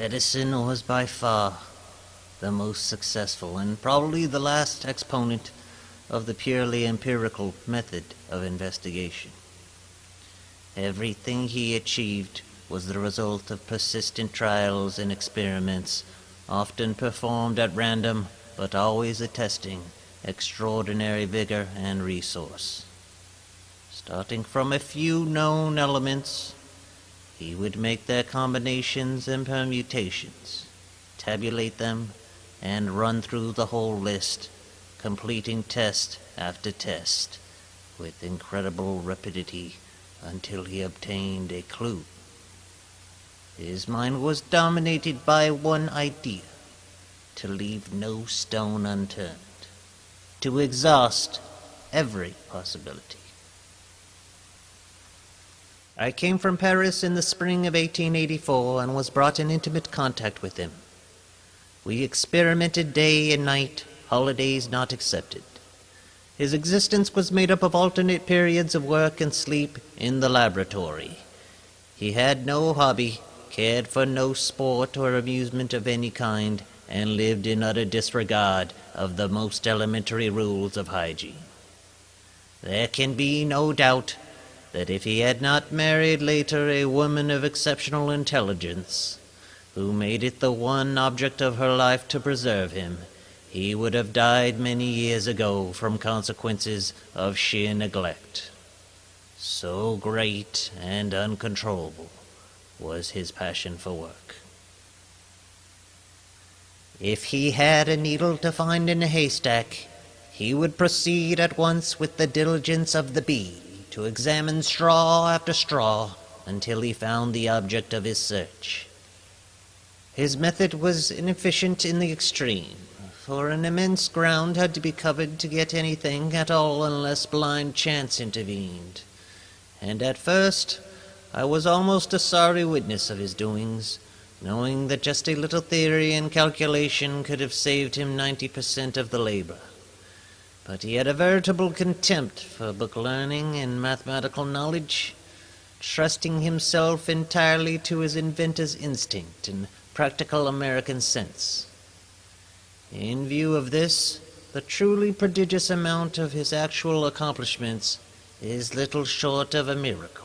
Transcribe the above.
Edison was by far the most successful and probably the last exponent of the purely empirical method of investigation. Everything he achieved was the result of persistent trials and experiments, often performed at random, but always attesting extraordinary vigor and resource. Starting from a few known elements, he would make their combinations and permutations, tabulate them, and run through the whole list, completing test after test with incredible rapidity until he obtained a clue. His mind was dominated by one idea: to leave no stone unturned, to exhaust every possibility. I came from Paris in the spring of 1884 and was brought in intimate contact with him. We experimented day and night, holidays not excepted. His existence was made up of alternate periods of work and sleep in the laboratory. He had no hobby, cared for no sport or amusement of any kind, and lived in utter disregard of the most elementary rules of hygiene. There can be no doubt that if he had not married later a woman of exceptional intelligence, who made it the one object of her life to preserve him, he would have died many years ago from consequences of sheer neglect. So great and uncontrollable was his passion for work. If he had a needle to find in a haystack, he would proceed at once with the diligence of the bee to examine straw after straw until he found the object of his search. His method was inefficient in the extreme, for an immense ground had to be covered to get anything at all unless blind chance intervened. And at first, I was almost a sorry witness of his doings, knowing that just a little theory and calculation could have saved him 90% of the labor. But he had a veritable contempt for book learning and mathematical knowledge, trusting himself entirely to his inventor's instinct and practical American sense. In view of this, the truly prodigious amount of his actual accomplishments is little short of a miracle.